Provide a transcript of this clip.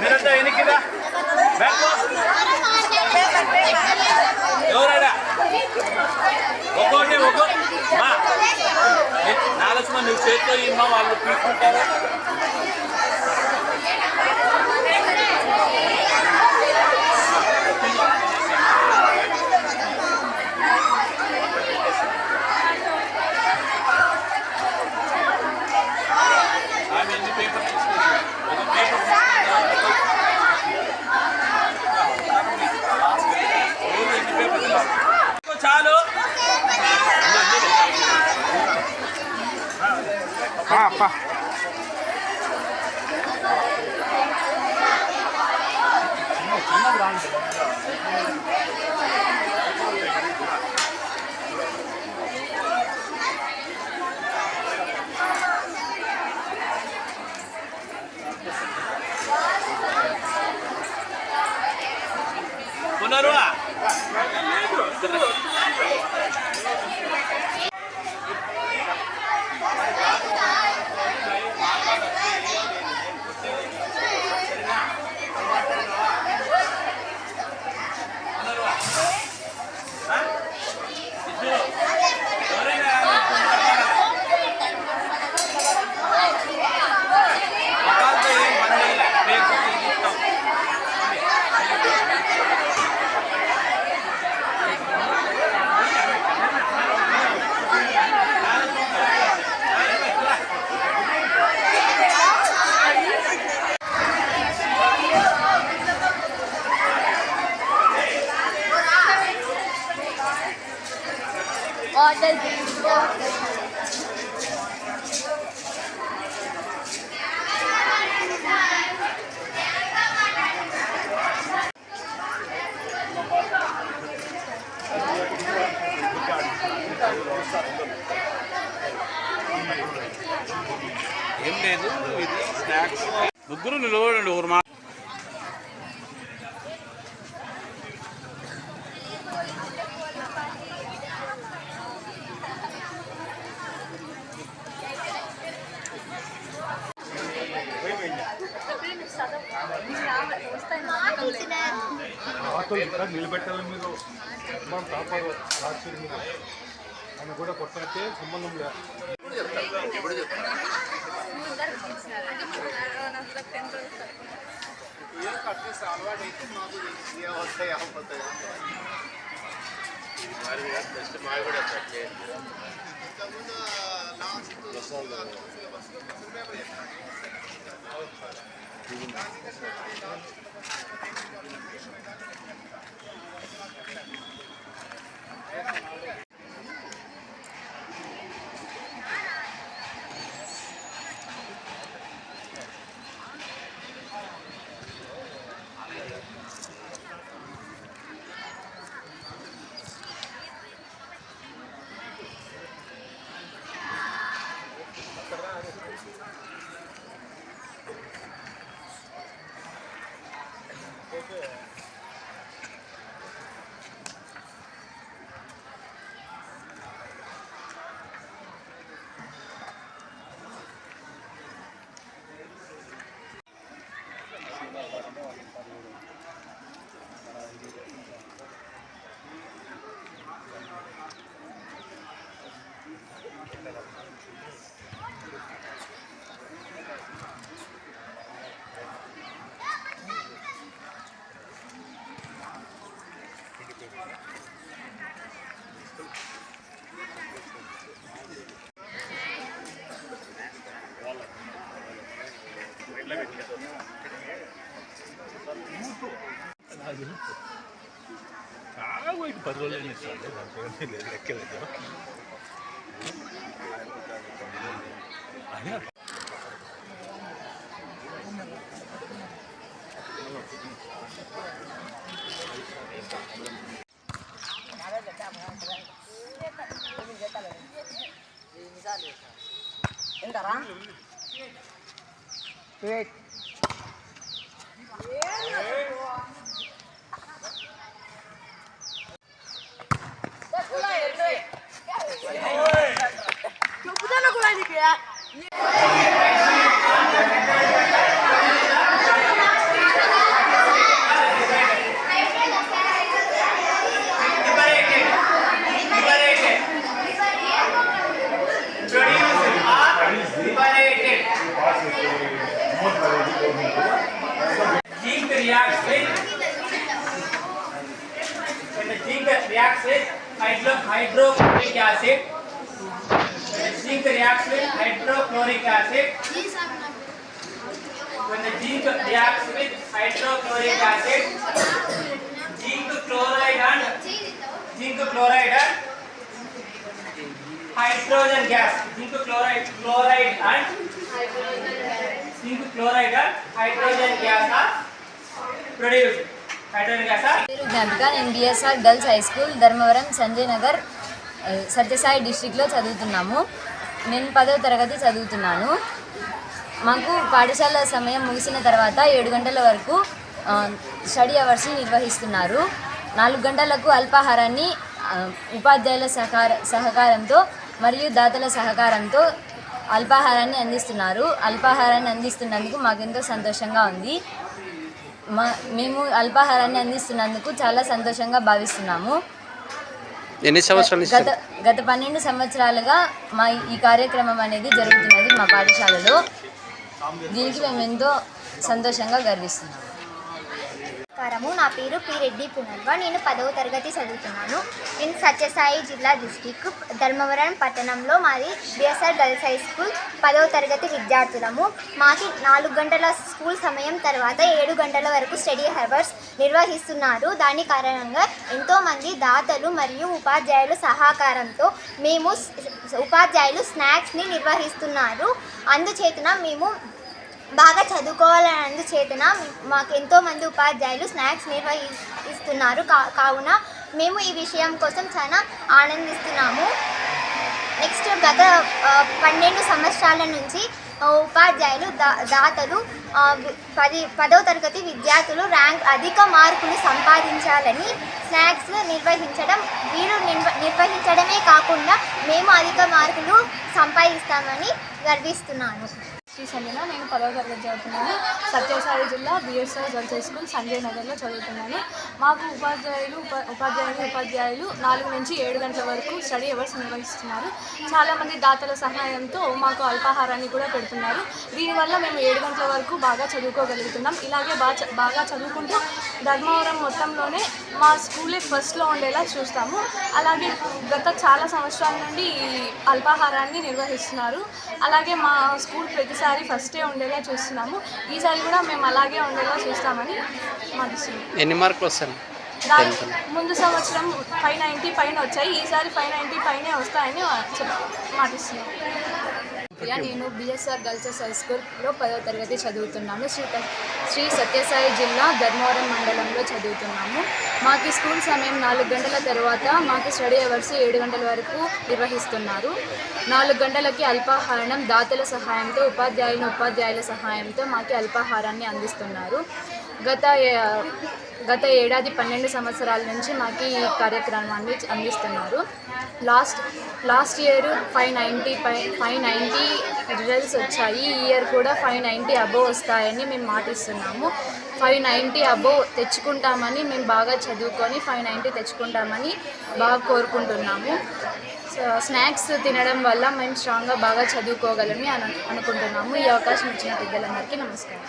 మీరంతా ఎన్నికిదా ఎవరైనా ఒక్కోటి ఒక్కో నాలుగు మంది చేతితో ఇమ్మా వాళ్ళు తీసుకుంటారు. చాలు ఉన్నారు. ఏం లేదు, ఇది స్నాక్స్. ముగ్గురు నిలబడండి. ఊరు మా నిలబెట్టాలి. మీరు మనం కాపాడు రాష్ట్రం మీద ఆయన కూడా కొట్టయితే సంబంధం లేదు. అలవాటు అయితే మాకు వస్తాయి అవ్వతాయి. మాది కూడా ఇంతకుముందు చాలా పోయి 10 రోజులు ఇస్తాను లెక్కలేదు. ఎంతరా చెప్పుతాను కూడా Zinc reacts with when the zinc reacts with hydrochloric acid. When the zinc reacts with hydrochloric acid. When the zinc reacts with hydrochloric acid, zinc chloride and hydrogen gas. Zinc chloride and hydrogen gas are produced. Hydrogen gas are పేరు జ్ఞాపిక. నేను BSR girls high school Dharmavaram Sanjay Nagar Sathya Sai డిస్ట్రిక్ట్లో చదువుతున్నాము. నేను 10వ తరగతి చదువుతున్నాను. మాకు పాఠశాల సమయం ముగిసిన తర్వాత 7 గంటల వరకు స్టడీ అవర్స్ని నిర్వహిస్తున్నారు. 4 గంటలకు అల్పాహారాన్ని ఉపాధ్యాయుల సహకారంతో మరియు దాతల సహకారంతో అల్పాహారాన్ని అందిస్తున్నారు. అల్పాహారాన్ని అందిస్తున్నందుకు మాకెంతో సంతోషంగా ఉంది. మేము అల్పాహారాన్ని అందిస్తున్నందుకు చాలా సంతోషంగా భావిస్తున్నాము. ఎన్ని సంవత్సరాలు గత 12 సంవత్సరాలుగా ఈ కార్యక్రమం అనేది జరుగుతున్నది మా పాఠశాలలో. దీనికి మేము ఎంతో సంతోషంగా గర్విస్తున్నాము. నా పేరు పి రెడ్డి పునర్వ. నేను 10వ తరగతి చదువుతున్నాను. నేను సత్యసాయి జిల్లా డిస్టిక్ ధర్మవరం పట్టణంలో మాది బిఎస్ఆర్ గర్ల్స్ హై స్కూల్ 10వ తరగతి విద్యార్థులము. మాకి 4 గంటల స్కూల్ సమయం తర్వాత 7 గంటల వరకు స్టడీ అవర్స్ నిర్వహిస్తున్నారు. దాని కారణంగా ఎంతోమంది దాతలు మరియు ఉపాధ్యాయుల సహకారంతో మేము ఉపాధ్యాయులు స్నాక్స్ని నిర్వహిస్తున్నారు. అందుచేతన మేము బాగా చదువుకోవాలన్నందుచేతన మాకు ఎంతోమంది ఉపాధ్యాయులు స్నాక్స్ నిర్వహిస్తున్నారు. కావున మేము ఈ విషయం కోసం చాలా ఆనందిస్తున్నాము. నెక్స్ట్ గత 12 సంవత్సరాల నుంచి ఉపాధ్యాయులు దాతలు 10వ తరగతి విద్యార్థులు అధిక మార్కులు సంపాదించాలని స్నాక్స్ నిర్వహించడమే కాకుండా మేము అధిక మార్కులు సంపాదిస్తామని గర్విస్తున్నాను. శ్రీ సంజన. నేను 10వ తరగతి చదువుతున్నాను. సత్యసాయి జిల్లా BSR girls high school Sanjay నగర్లో చదువుతున్నాను. మాకు ఉపాధ్యాయులు 4 నుంచి 7 గంటల వరకు స్టడీ అవర్స్ నిర్వహిస్తున్నారు. చాలామంది దాతల సహాయంతో మాకు అల్పాహారాన్ని కూడా పెడుతున్నారు. దీనివల్ల మేము 7 గంటల వరకు బాగా చదువుకోగలుగుతున్నాం. ఇలాగే బాగా చదువుకుంటూ ధర్మవరం మొత్తంలోనే మా స్కూలే ఫస్ట్లో ఉండేలా చూస్తాము. అలాగే గత చాలా సంవత్సరాల నుండి ఈ అల్పాహారాన్ని నిర్వహిస్తున్నారు. అలాగే మా స్కూల్ ప్రతిసారి ఫస్టే ఉండేలా చూస్తున్నాము. ఈసారి కూడా మేము అలాగే ఉండేలా చూస్తామని మాటిస్తున్నాం. ఎన్ని మార్కులు వస్తాయి? ముందు సంవత్సరం 590 పైన వచ్చాయి. ఈసారి 590 పైనే వస్తాయని మాటిస్తున్నాం. నేను బిఎస్ఆర్ గర్ల్స్ హై స్కూల్లో 10వ తరగతి చదువుతున్నాను. శ్రీ సత్యసాయి జిల్లా ధర్మవరం మండలంలో చదువుతున్నాము. మాకు స్కూల్ సమయం 4 గంటల తర్వాత మాకు స్టడీ అవర్స్ 7 గంటల వరకు నిర్వహిస్తున్నారు. 4 గంటలకి అల్పాహారం దాతల సహాయంతో ఉపాధ్యాయుల సహాయంతో మాకు అల్పాహారాన్ని అందిస్తున్నారు. గత ఏడాది 12 సంవత్సరాల నుంచి మాకు ఈ కార్యక్రమాన్ని అందిస్తున్నారు. లాస్ట్ ఇయర్ 590 రిజల్ట్స్ వచ్చాయి. ఈ ఇయర్ కూడా 590 అబోవ్ వస్తాయని మేము మాటిస్తున్నాము. 590 అబోవ్ తెచ్చుకుంటామని మేము బాగా చదువుకొని 590 తెచ్చుకుంటామని బాగా కోరుకుంటున్నాము. స్నాక్స్ తినడం వల్ల మేము స్ట్రాంగ్గా బాగా చదువుకోగలని అనుకుంటున్నాము. ఈ అవకాశం ఇచ్చిన పెద్దలందరికీ నమస్కారం.